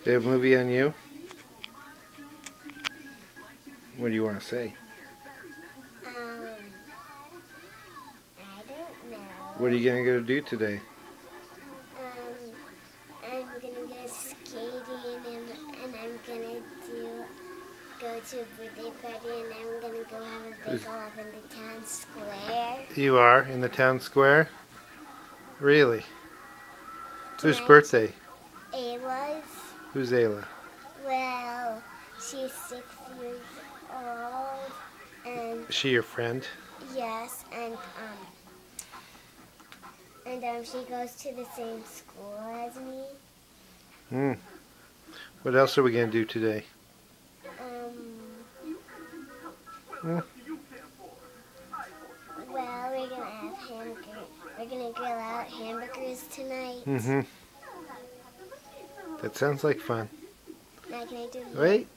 They have a movie on you? What do you want to say? I don't know. What are you going to go do today? I'm gonna go skating and I'm gonna go to a birthday party and I'm gonna go have a bake off in the town square. You are in the town square? Really? Whose Tonight, birthday? Ayla's. Who's Ayla? Well, she's 6 years old and Is she your friend? yes, and she goes to the same school as me. What else are we going to do today? Well, we're gonna have hamburgers. We're gonna grill out hamburgers tonight. That sounds like fun. Now can I do it? Wait.